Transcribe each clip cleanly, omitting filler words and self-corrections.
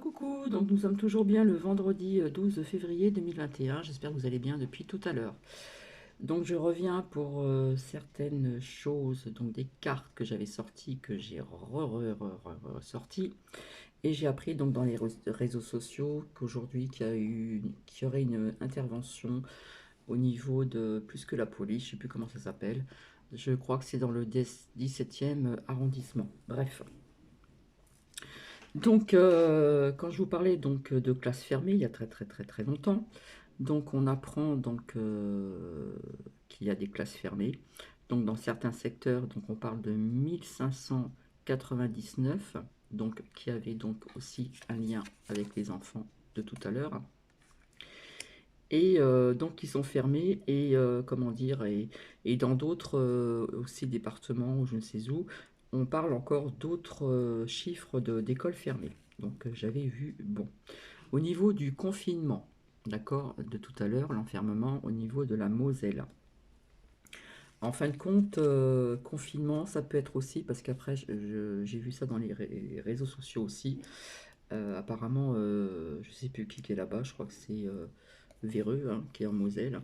Coucou, donc nous sommes toujours bien le vendredi 12 février 2021. J'espère que vous allez bien depuis tout à l'heure. Donc je reviens pour certaines choses, donc des cartes que j'avais sorties, que j'ai ressorties. Et j'ai appris donc dans les réseaux sociaux qu'aujourd'hui qu'il y aurait une intervention au niveau de plus que la police, je sais plus comment ça s'appelle. Je crois que c'est dans le 17e arrondissement. Bref. Donc, quand je vous parlais donc de classe fermée, il y a très très très très longtemps, donc on apprend donc qu'il y a des classes fermées. Donc dans certains secteurs, donc on parle de 1599, donc qui avait donc aussi un lien avec les enfants de tout à l'heure. Et donc qui sont fermés et comment dire et dans d'autres aussi départements ou je ne sais où, on parle encore d'autres chiffres d'écoles fermées. Donc j'avais vu, bon, au niveau du confinement, d'accord, de tout à l'heure, l'enfermement au niveau de la Moselle. En fin de compte, confinement, ça peut être aussi, parce qu'après, j'ai vu ça dans les réseaux sociaux aussi. Apparemment, je sais plus qui est là-bas, je crois que c'est Véreux, hein, qui est en Moselle.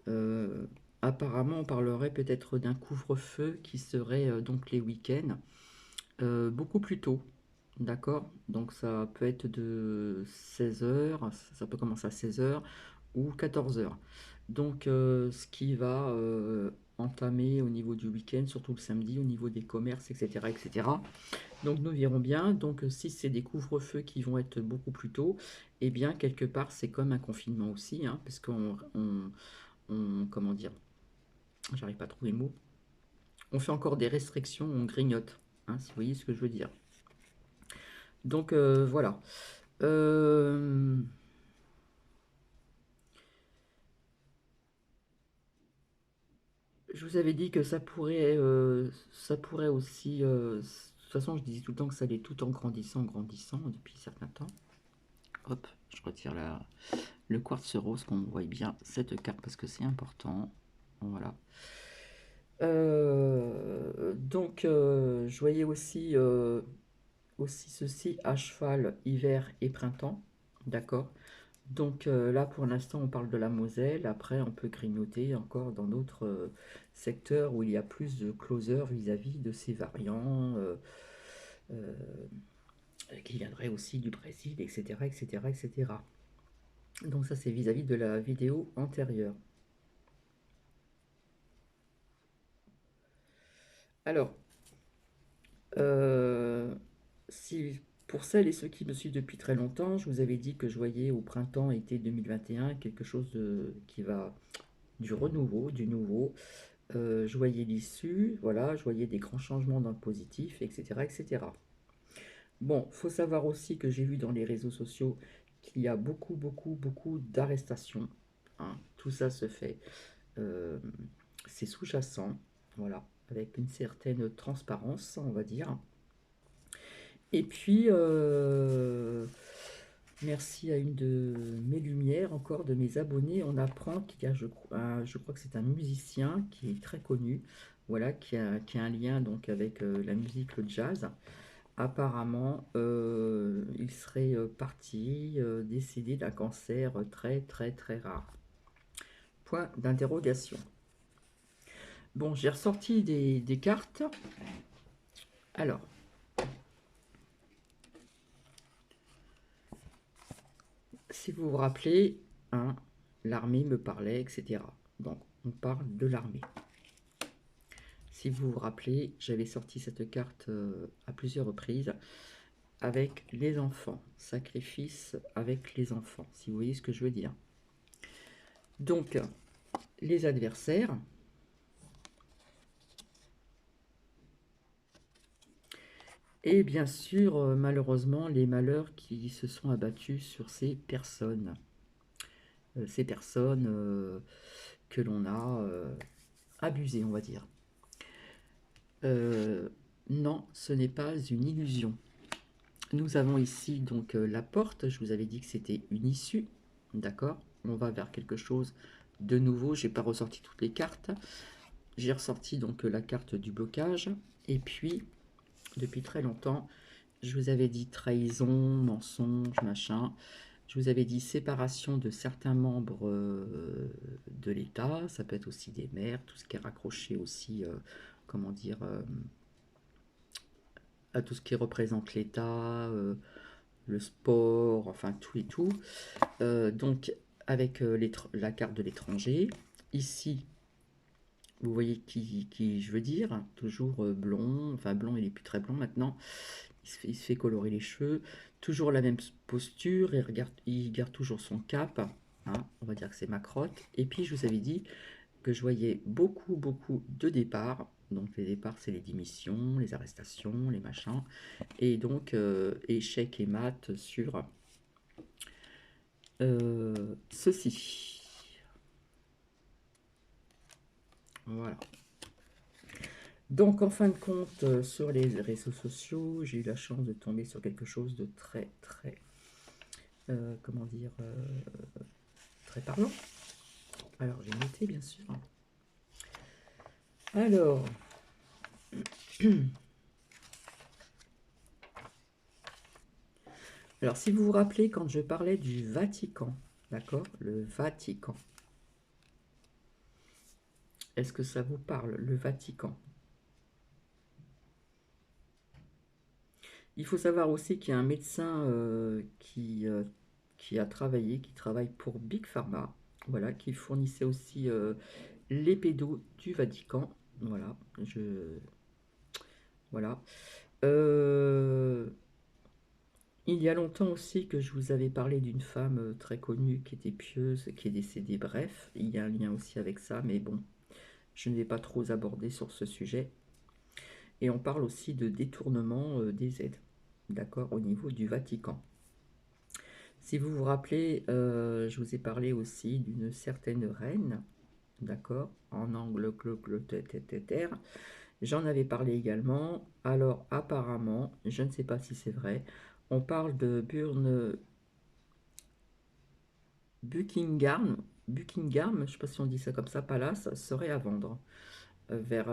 Euh, Apparemment, on parlerait peut-être d'un couvre-feu qui serait donc les week-ends, beaucoup plus tôt. D'accord? Donc ça peut être de 16 heures, ça peut commencer à 16 heures ou 14 heures. Donc ce qui va entamer au niveau du week-end, surtout le samedi, au niveau des commerces, etc. etc. Donc nous verrons bien. Donc si c'est des couvre-feux qui vont être beaucoup plus tôt, eh bien quelque part c'est comme un confinement aussi, hein, parce comment dire, j'arrive pas à trouver le mot. On fait encore des restrictions, on grignote, hein, si vous voyez ce que je veux dire. Donc voilà. Euh, je vous avais dit que ça pourrait aussi. De toute façon, je disais tout le temps que ça allait tout en grandissant, grandissant depuis certains temps. Hop, je retire le quartz rose qu'on voit bien cette carte parce que c'est important. Voilà. Donc, je voyais aussi ceci à cheval, hiver et printemps. D'accord. Donc là, pour l'instant, on parle de la Moselle. Après, on peut grignoter encore dans d'autres secteurs où il y a plus de closers vis-à-vis de ces variants euh, qui viendraient aussi du Brésil, etc., etc., etc. Donc ça, c'est vis-à-vis de la vidéo antérieure. Alors, euh, si pour celles et ceux qui me suivent depuis très longtemps, je vous avais dit que je voyais au printemps-été 2021 quelque chose qui va du renouveau, du nouveau. Je voyais l'issue, voilà, je voyais des grands changements dans le positif, etc., etc. Bon, faut savoir aussi que j'ai vu dans les réseaux sociaux qu'il y a beaucoup, beaucoup, beaucoup d'arrestations, hein. Tout ça se fait, euh, c'est sous-jacent, voilà, avec une certaine transparence, on va dire. Et puis, merci à une de mes lumières, encore de mes abonnés, on apprend qu'il y a, je crois que c'est un musicien qui est très connu, voilà, qui a un lien donc avec la musique, le jazz. Apparemment, il serait parti, décédé d'un cancer très très très rare. Point d'interrogation. Bon, j'ai ressorti des cartes. Alors, si vous vous rappelez, hein, l'armée me parlait, etc. Donc, on parle de l'armée. Si vous vous rappelez, j'avais sorti cette carte à plusieurs reprises avec les enfants. Sacrifice avec les enfants, si vous voyez ce que je veux dire. Donc, les adversaires. Et bien sûr, malheureusement, les malheurs qui se sont abattus sur ces personnes. Ces personnes que l'on a abusées, on va dire. Euh, non, ce n'est pas une illusion. Nous avons ici donc la porte. Je vous avais dit que c'était une issue. D'accord? On va vers quelque chose de nouveau. J'ai pas ressorti toutes les cartes. J'ai ressorti donc la carte du blocage. Et puis, depuis très longtemps, Je vous avais dit trahison, mensonge, machin. Je vous avais dit séparation de certains membres de l'État. Ça peut être aussi des maires, tout ce qui est raccroché aussi, comment dire, à tout ce qui représente l'État, le sport, enfin tout et tout. Donc avec la carte de l'étranger. Ici, vous voyez qui je veux dire, toujours blond, enfin blond, il est plus très blond maintenant, il se fait colorer les cheveux, toujours la même posture, il garde toujours son cap, hein, on va dire que c'est ma crotte. Et puis je vous avais dit que je voyais beaucoup de départs, donc les départs c'est les démissions, les arrestations, les machins, et donc échec et mat sur ceci. Voilà. Donc, en fin de compte, sur les réseaux sociaux, j'ai eu la chance de tomber sur quelque chose de très, comment dire, très parlant. Alors, j'ai noté, bien sûr. Alors, alors, si vous vous rappelez, quand je parlais du Vatican, d'accord, le Vatican, est-ce que ça vous parle, le Vatican? Il faut savoir aussi qu'il y a un médecin qui travaille pour Big Pharma, voilà, qui fournissait aussi les pédos du Vatican. Voilà, voilà. Il y a longtemps aussi que je vous avais parlé d'une femme très connue qui était pieuse, qui est décédée. Bref, il y a un lien aussi avec ça, mais bon, je ne vais pas trop aborder sur ce sujet. Et on parle aussi de détournement des aides, d'accord, au niveau du Vatican. Si vous vous rappelez, je vous ai parlé aussi d'une certaine reine, d'accord, en Angleterre. J'en avais parlé également. Alors apparemment, je ne sais pas si c'est vrai, on parle de Buckingham, je ne sais pas si on dit ça comme ça, Palace, serait à vendre vers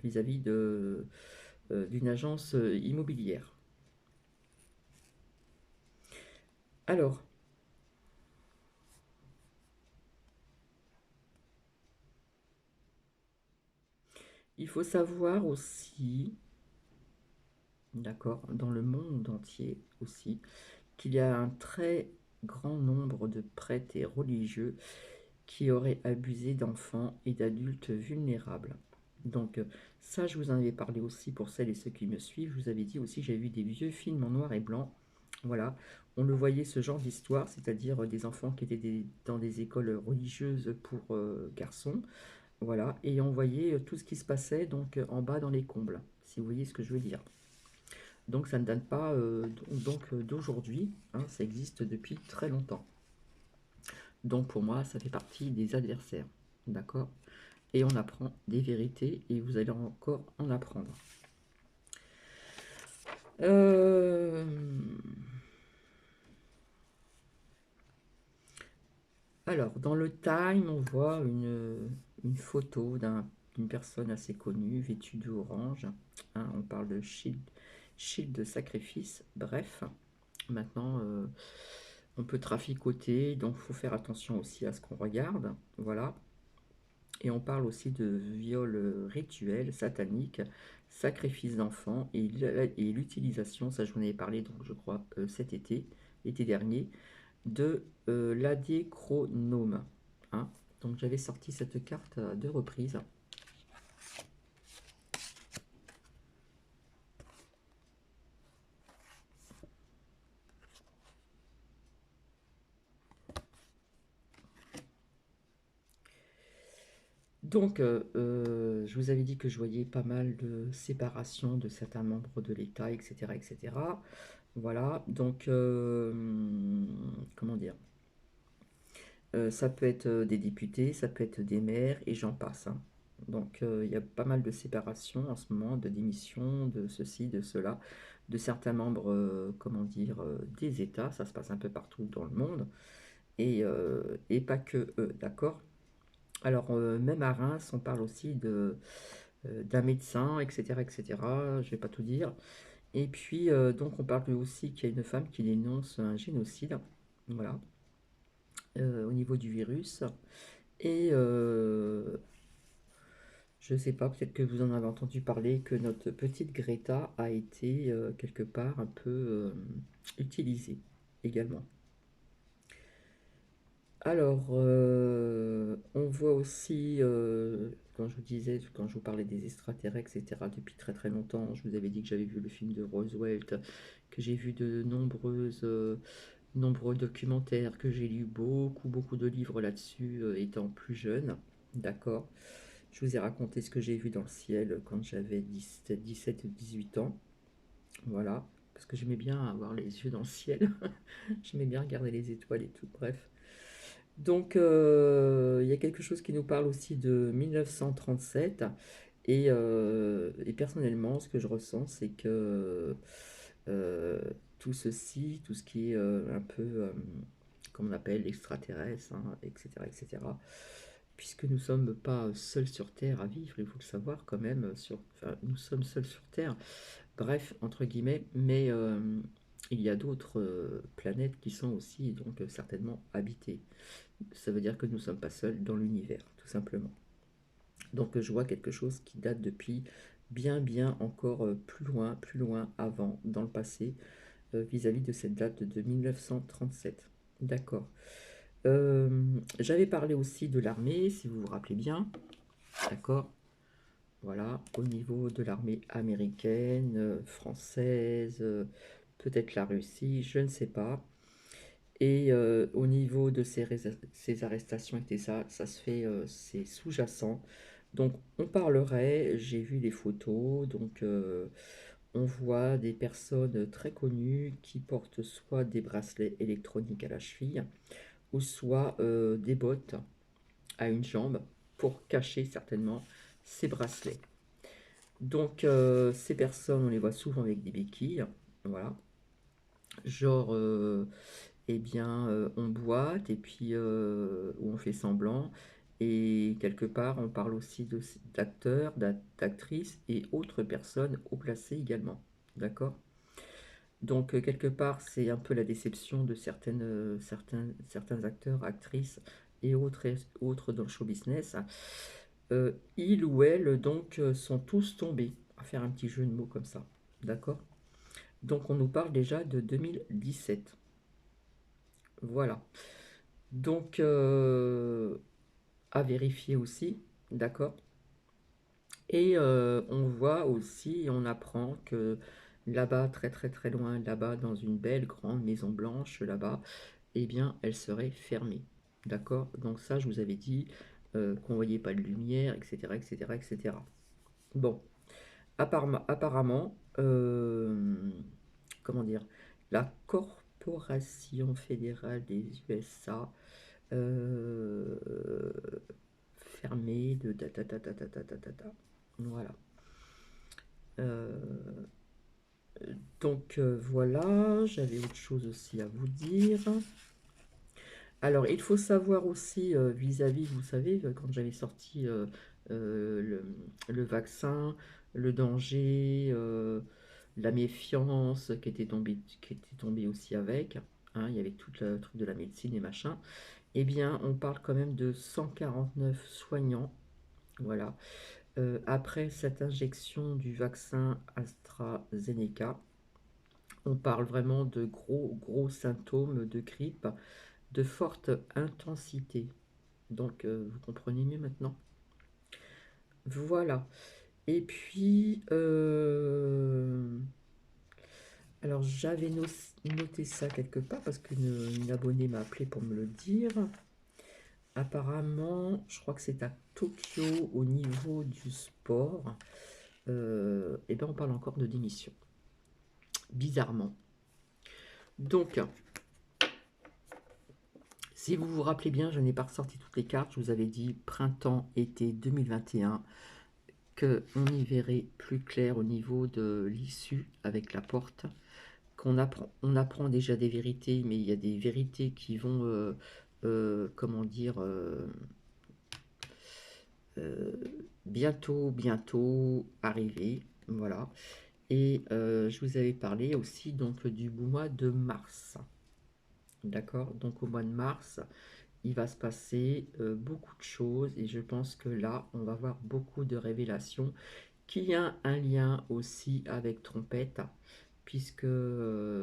vis-à-vis d'une agence immobilière. Alors, il faut savoir aussi, d'accord, dans le monde entier aussi, qu'il y a un très grand nombre de prêtres et religieux qui auraient abusé d'enfants et d'adultes vulnérables. Donc ça, je vous en avais parlé aussi pour celles et ceux qui me suivent. Je vous avais dit aussi que j'avais vu des vieux films en noir et blanc. Voilà, on le voyait ce genre d'histoire, c'est-à-dire des enfants qui étaient dans des écoles religieuses pour garçons. Voilà, et on voyait tout ce qui se passait donc en bas dans les combles, si vous voyez ce que je veux dire. Donc ça ne date pas d'aujourd'hui, hein, ça existe depuis très longtemps. Donc pour moi, ça fait partie des adversaires. D'accord? Et on apprend des vérités et vous allez encore en apprendre. Euh, Alors, dans le Time, on voit une photo d'une personne assez connue, vêtue d'orange. Hein, on parle de shield de sacrifice. Bref, maintenant, on peut traficoter, donc il faut faire attention aussi à ce qu'on regarde. Voilà. Et on parle aussi de viol rituel, satanique, sacrifice d'enfants et l'utilisation, ça je vous en avais parlé donc je crois cet été, l'été dernier, de l'adéchronome. Hein. Donc j'avais sorti cette carte à 2 reprises. Donc, je vous avais dit que je voyais pas mal de séparation de certains membres de l'État, etc., etc. Voilà, donc, comment dire? Ça peut être des députés, ça peut être des maires, et j'en passe. Hein. Donc, il y a pas mal de séparation en ce moment, de démission, de ceci, de cela, de certains membres, comment dire, des États. Ça se passe un peu partout dans le monde, et pas que eux, d'accord? Alors, même à Reims, on parle aussi d'un médecin, etc., etc. Je vais pas tout dire. Et puis, donc, on parle aussi qu'il y a une femme qui dénonce un génocide, voilà, au niveau du virus. Et je ne sais pas, peut-être que vous en avez entendu parler, que notre petite Greta a été quelque part un peu utilisée également. Alors, on voit aussi, quand je vous disais, quand je vous parlais des extraterrestres, etc., depuis très très longtemps, je vous avais dit que j'avais vu le film de Roswell, que j'ai vu de nombreux documentaires, que j'ai lu beaucoup de livres là-dessus, étant plus jeune, d'accord. Je vous ai raconté ce que j'ai vu dans le ciel quand j'avais 17 ou 18 ans, voilà, parce que j'aimais bien avoir les yeux dans le ciel, j'aimais bien regarder les étoiles et tout, bref. Donc, il y a quelque chose qui nous parle aussi de 1937. Et personnellement, ce que je ressens, c'est que euh, tout ceci, tout ce qui est un peu, comme on appelle, extraterrestre, hein, etc., etc., puisque nous ne sommes pas seuls sur Terre à vivre, il faut le savoir quand même, enfin, nous sommes seuls sur Terre, bref, entre guillemets, mais il y a d'autres planètes qui sont aussi donc certainement habitées. Ça veut dire que nous ne sommes pas seuls dans l'univers, tout simplement. Donc je vois quelque chose qui date depuis bien encore plus loin avant, dans le passé, vis-à-vis de cette date de 1937. D'accord. J'avais parlé aussi de l'armée, si vous vous rappelez bien. D'accord. Voilà, au niveau de l'armée américaine, française, peut-être la Russie, je ne sais pas. Et au niveau de ces arrestations, et ça se fait, c'est sous-jacent. Donc on parlerait, j'ai vu les photos, donc on voit des personnes très connues qui portent soit des bracelets électroniques à la cheville, ou soit des bottes à une jambe pour cacher certainement ces bracelets. Donc ces personnes, on les voit souvent avec des béquilles, voilà. Genre, eh bien, on boite et puis ou on fait semblant. Et quelque part, on parle aussi d'acteurs, d'actrices et autres personnes haut placées également. D'accord? Donc, quelque part, c'est un peu la déception de certains acteurs, actrices et autres dans le show business. Ils ou elles, donc, sont tous tombés, à faire un petit jeu de mots comme ça. D'accord? Donc, on nous parle déjà de 2017. Voilà. Donc, à vérifier aussi, d'accord? Et on voit aussi, on apprend que là-bas, très loin, là-bas, dans une belle grande maison blanche, là-bas, eh bien, elle serait fermée, d'accord? Donc ça, je vous avais dit qu'on voyait pas de lumière, etc., etc., etc. Bon, apparemment, comment dire, la Corporation fédérale des USA euh, fermé de ta ta ta ta ta ta ta ta ta. Voilà. Euh, donc voilà, j'avais autre chose aussi à vous dire. Alors, il faut savoir aussi vis-à-vis, vous savez, quand j'avais sorti le vaccin, le danger, la méfiance qui était tombée aussi avec, hein, il y avait tout le truc de la médecine et machin, eh bien, on parle quand même de 149 soignants, voilà, après cette injection du vaccin AstraZeneca. On parle vraiment de gros symptômes de grippe de forte intensité. Donc, vous comprenez mieux maintenant. Voilà. Et puis, alors j'avais noté ça quelque part parce qu'une abonnée m'a appelé pour me le dire. Apparemment, je crois que c'est à Tokyo au niveau du sport. Et ben on parle encore de démission. Bizarrement. Donc, si vous vous rappelez bien, je n'ai pas ressorti toutes les cartes. Je vous avais dit printemps-été 2021 qu'on y verrait plus clair au niveau de l'issue avec la porte. On apprend déjà des vérités, mais il y a des vérités qui vont, comment dire, euh, bientôt arriver. Voilà. Et je vous avais parlé aussi donc du mois de mars. D'accord? Donc au mois de mars, il va se passer beaucoup de choses et je pense que là, on va voir beaucoup de révélations qui a un lien aussi avec Trompette, puisque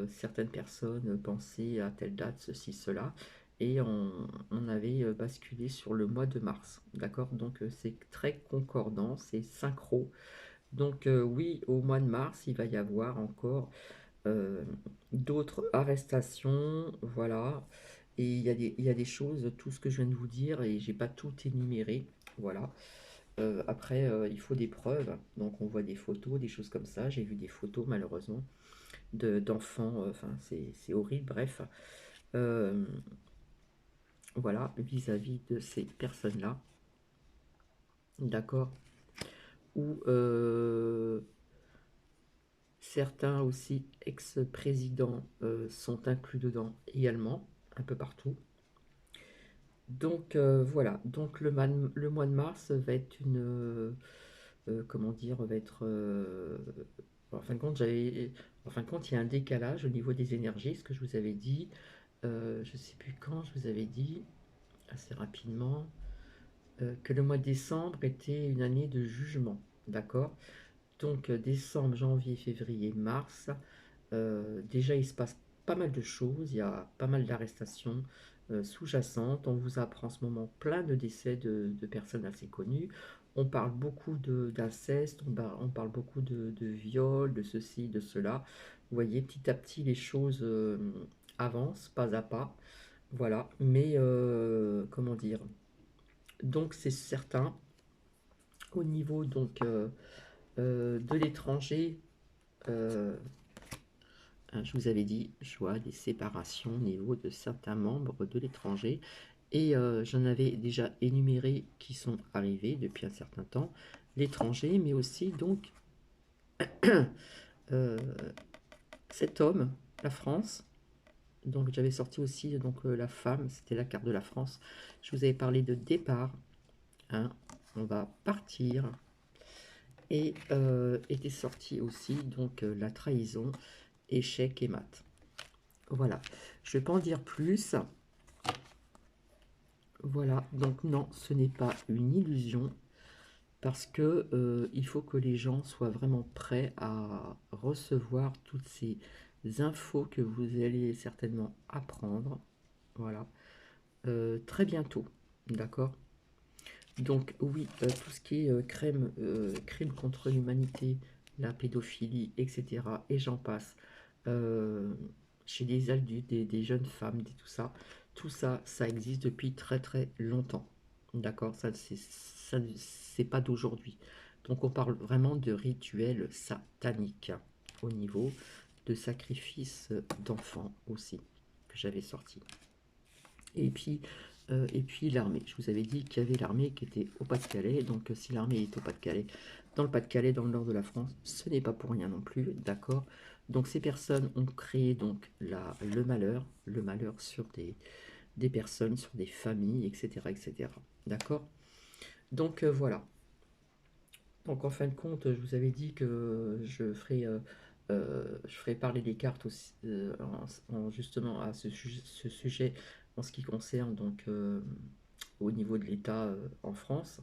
certaines personnes pensaient à telle date, ceci, cela, et on avait basculé sur le mois de mars. D'accord? Donc c'est très concordant, c'est synchro. Donc oui, au mois de mars, il va y avoir encore euh, d'autres arrestations, voilà. Et il y a des choses, tout ce que je viens de vous dire, et j'ai pas tout énuméré, voilà. Après, il faut des preuves, donc on voit des photos, des choses comme ça. J'ai vu des photos malheureusement d'enfants, enfin c'est horrible, bref. Euh, voilà, vis-à-vis de ces personnes-là, d'accord. Ou certains aussi ex-présidents sont inclus dedans également, un peu partout. Donc voilà, donc le mois de mars va être une, comment dire, va être, en fin de compte, en fin de compte, il y a un décalage au niveau des énergies, ce que je vous avais dit, je ne sais plus quand je vous avais dit, assez rapidement, que le mois de décembre était une année de jugement, d'accord? Donc décembre, janvier, février, mars, déjà il se passe pas mal de choses, il y a pas mal d'arrestations sous-jacentes, on vous apprend en ce moment plein de décès de personnes assez connues, on parle beaucoup d'inceste, on parle beaucoup de viols, de ceci, de cela. Vous voyez, petit à petit les choses avancent, pas à pas, voilà, mais comment dire, donc c'est certain, au niveau donc de l'étranger, euh, je vous avais dit, je vois des séparations au niveau de certains membres de l'étranger. Et j'en avais déjà énuméré qui sont arrivés depuis un certain temps. L'étranger, mais aussi donc euh, cet homme, la France. Donc j'avais sorti aussi donc la femme, c'était la carte de la France. Je vous avais parlé de départ. Hein, on va partir. Et était sorti aussi donc la trahison, échec et mat. Voilà, je ne vais pas en dire plus. Voilà, donc non, ce n'est pas une illusion, parce que il faut que les gens soient vraiment prêts à recevoir toutes ces infos que vous allez certainement apprendre, voilà, très bientôt, d'accord? Donc oui, tout ce qui est crime contre l'humanité, la pédophilie, etc., et j'en passe, euh, chez des adultes, des jeunes femmes, tout ça, ça existe depuis très très longtemps. D'accord? Ça, c'est pas d'aujourd'hui. Donc on parle vraiment de rituels sataniques au niveau de sacrifices d'enfants aussi, que j'avais sorti. Et puis l'armée. Je vous avais dit qu'il y avait l'armée qui était au Pas-de-Calais. Donc si l'armée est au Pas-de-Calais, dans le Pas-de-Calais, dans le nord de la France, ce n'est pas pour rien non plus, d'accord? Donc ces personnes ont créé donc le malheur sur des personnes, sur des familles, etc. etc. D'accord? Donc voilà. Donc en fin de compte, je vous avais dit que je ferai parler des cartes aussi, justement à ce sujet en ce qui concerne donc au niveau de l'État en France.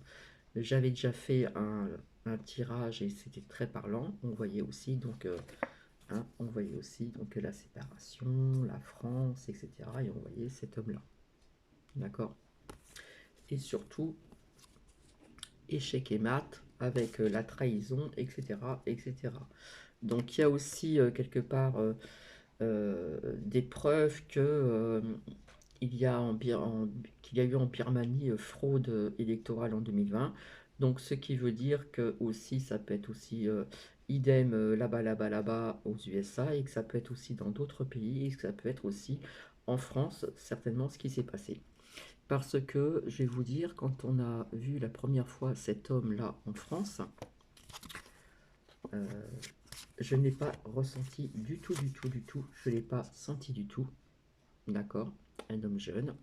J'avais déjà fait un tirage et c'était très parlant. On voyait aussi donc on voyait aussi donc la séparation, la France, etc. Et on voyait cet homme-là. D'accord? Et surtout échec et mat avec la trahison, etc., etc. Donc il y a aussi quelque part des preuves que il y a qu'il y a eu en Birmanie fraude électorale en 2020. Donc ce qui veut dire que aussi ça peut être aussi idem là-bas, là-bas, là-bas aux USA et que ça peut être aussi dans d'autres pays et que ça peut être aussi en France certainement ce qui s'est passé. Parce que je vais vous dire, quand on a vu la première fois cet homme-là en France, euh, je n'ai pas ressenti du tout, du tout, du tout. Je ne l'ai pas senti du tout. D'accord? Un homme jeune.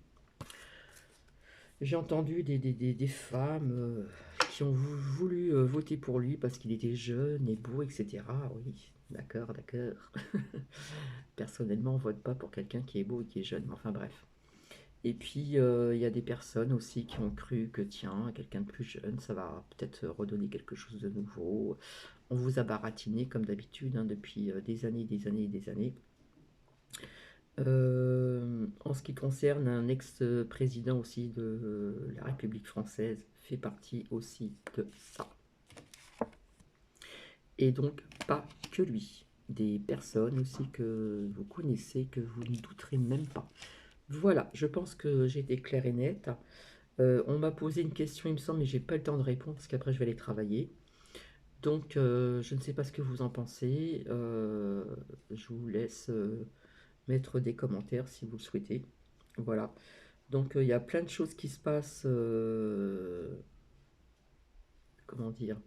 J'ai entendu des femmes qui ont voulu voter pour lui parce qu'il était jeune et beau, etc. Oui, d'accord, d'accord. Personnellement, on vote pas pour quelqu'un qui est beau et qui est jeune, mais enfin bref. Et puis, il y a des personnes aussi qui ont cru que, tiens, quelqu'un de plus jeune, ça va peut-être redonner quelque chose de nouveau. On vous a baratiné comme d'habitude hein, depuis des années, des années et des années. En ce qui concerne un ex-président aussi de la République française, fait partie aussi de ça. Et donc, pas que lui. Des personnes aussi que vous connaissez, que vous ne douterez même pas. Voilà, je pense que j'ai été claire et nette. On m'a posé une question, il me semble, mais j'ai pas le temps de répondre parce qu'après je vais aller travailler. Donc, je ne sais pas ce que vous en pensez. Je vous laisse mettre des commentaires si vous le souhaitez. Voilà. Donc, il y a plein de choses qui se passent, comment dire,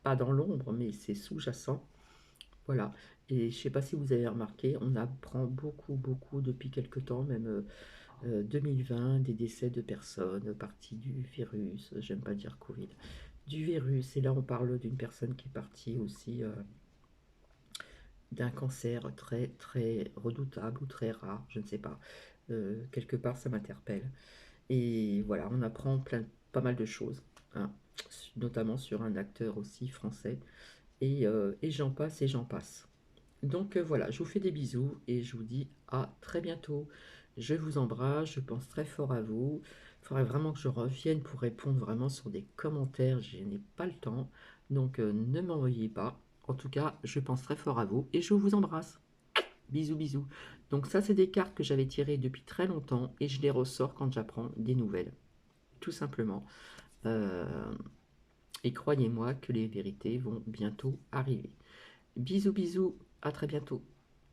pas dans l'ombre, mais c'est sous-jacent. Voilà. Et je ne sais pas si vous avez remarqué, on apprend beaucoup, beaucoup depuis quelque temps, même 2020, des décès de personnes parties du virus, j'aime pas dire Covid, du virus. Et là, on parle d'une personne qui est partie aussi d'un cancer très, très redoutable ou très rare, je ne sais pas. Quelque part, ça m'interpelle. Et voilà, on apprend pas mal de choses, hein, notamment sur un acteur aussi français. Et j'en passe et j'en passe. Donc voilà, je vous fais des bisous et je vous dis à très bientôt. Je vous embrasse, je pense très fort à vous. Il faudrait vraiment que je revienne pour répondre vraiment sur des commentaires. Je n'ai pas le temps, donc ne m'envoyez pas. En tout cas, je pense très fort à vous et je vous embrasse. Bisous, bisous. Donc ça, c'est des cartes que j'avais tirées depuis très longtemps et je les ressors quand j'apprends des nouvelles. Tout simplement. Euh, et croyez-moi que les vérités vont bientôt arriver. Bisous, bisous, à très bientôt.